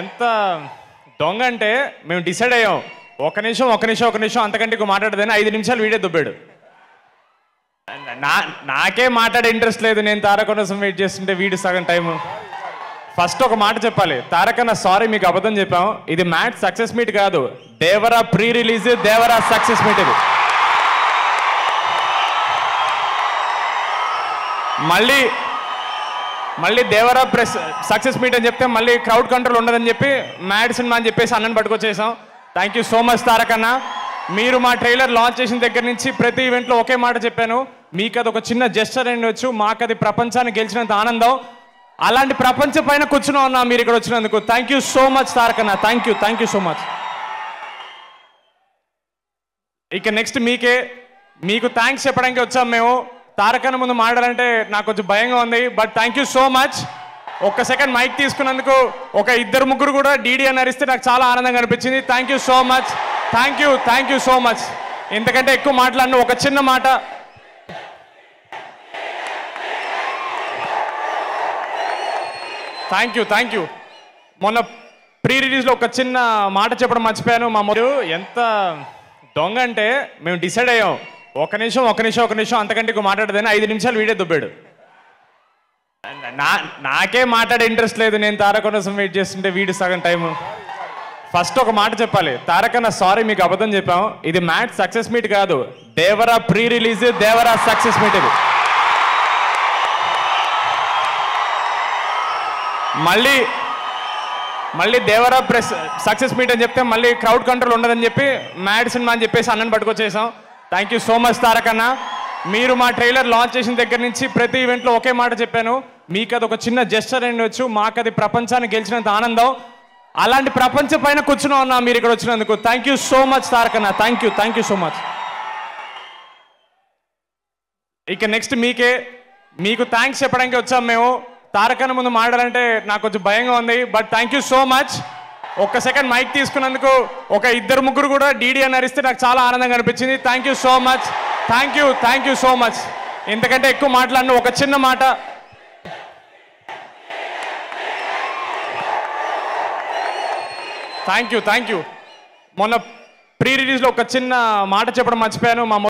ఎంత దొంగ అంటే మేము డిసైడ్ అయ్యాం ఒక నిమిషం అంతకంటే మాట్లాడదని 5 నిమిషాలు వీడియో దుబ్బాడు. నాకే మాట్లాడే ఇంట్రెస్ట్ లేదు. నేను తారక కోసం వెయిట్ చేస్తుంటే వీడు సగం టైము. ఫస్ట్ ఒక మాట చెప్పాలి, తారకన్న సారీ మీకు అబద్ధం చెప్పాం. ఇది మ్యాచ్ సక్సెస్ మీట్ కాదు, Devara pre release, Devara success meet. ఇది మళ్ళీ దేవరా ప్రెస్ సక్సెస్ మీట్ అని చెప్తే మళ్ళీ క్రౌడ్ కంట్రోల్ ఉండదని చెప్పి మ్యాడ్ సినిమా అని చెప్పేసి అన్నని పట్టుకొచ్చేసాం. థ్యాంక్ యూ సో మచ్ తారకన్న. మీరు మా ట్రైలర్ లాంచ్ చేసిన దగ్గర నుంచి ప్రతి ఈవెంట్లో ఒకే మాట చెప్పాను, మీకు అది ఒక చిన్న జెస్చర్ ఉండొచ్చు, మాకు అది ప్రపంచాన్ని గెలిచినంత ఆనందం. అలాంటి ప్రపంచం పైన కూర్చున్నాం అన్న మీరు ఇక్కడ వచ్చినందుకు. థ్యాంక్ యూ సో మచ్ తారకన్న. Thank you so much. ఇక నెక్స్ట్ మీకు థ్యాంక్స్ చెప్పడానికి వచ్చాం మేము. తారకన్న ముందు మాట్లాడాలంటే నాకు కొంచెం భయంగా ఉంది, but thank you so much. ఒక్క సెకండ్ మైక్ తీసుకున్నందుకు ఒక 2-3 కూడా డీడీ అని అరిస్తే నాకు చాలా ఆనందంగా అనిపించింది. Thank you so much. Thank you so much. ఇంతకంటే ఎక్కువ మాట్లాడిన ఒక చిన్న మాట, థ్యాంక్ యూ. మొన్న ప్రీ రిలీజ్లో ఒక చిన్న మాట చెప్పడం మర్చిపోయాను. మా మొదలు ఎంత దొంగ అంటే మేము డిసైడ్ అయ్యాం ఒక నిమిషం అంతకంటే మాట్లాడదని 5 నిమిషాలు వీడియో దుబ్బాడు. నాకే మాట్లాడే ఇంట్రెస్ట్ లేదు. నేను తారక కోసం వెయిట్ చేస్తుంటే వీడు సగం టైము. ఫస్ట్ ఒక మాట చెప్పాలి, తారకన్న సారీ మీకు అబద్ధం చెప్పాం. ఇది మ్యాచ్ సక్సెస్ మీట్ కాదు, Devara pre release, Devara success meet. ఇది మళ్ళీ దేవరా ప్రెస్ సక్సెస్ మీట్ అని చెప్తే మళ్ళీ క్రౌడ్ కంట్రోల్ ఉండదని చెప్పి మ్యాడ్ సినిమా అని చెప్పేసి అన్నని పట్టుకొచ్చేసాం. థ్యాంక్ యూ సో మచ్ తారకన్న. మీరు మా ట్రైలర్ లాంచ్ చేసిన దగ్గర నుంచి ప్రతి ఈవెంట్లో ఒకే మాట చెప్పాను, మీకు అది ఒక చిన్న జెస్చర్ ఉండొచ్చు, మాకు అది ప్రపంచాన్ని గెలిచినంత ఆనందం. అలాంటి ప్రపంచం పైన కూర్చున్నాం అన్న మీరు ఇక్కడ వచ్చినందుకు. థ్యాంక్ యూ సో మచ్ తారకన్న. Thank you so much. ఇక నెక్స్ట్ మీకు థ్యాంక్స్ చెప్పడానికి వచ్చాం మేము. తారకన్న ముందు మాట్లాడాలంటే నాకు కొంచెం భయంగా ఉంది, but thank you so much. ఒక్క సెకండ్ మైక్ తీసుకున్నందుకు ఒక 2-3 కూడా డీడీ అని అరిస్తే నాకు చాలా ఆనందంగా అనిపించింది. Thank you so much. Thank you so much. ఇంతకంటే ఎక్కువ మాట్లాడిన ఒక చిన్న మాట, థ్యాంక్ యూ. మొన్న ప్రీ రిలీజ్లో ఒక చిన్న మాట చెప్పడం మర్చిపోయాను. మా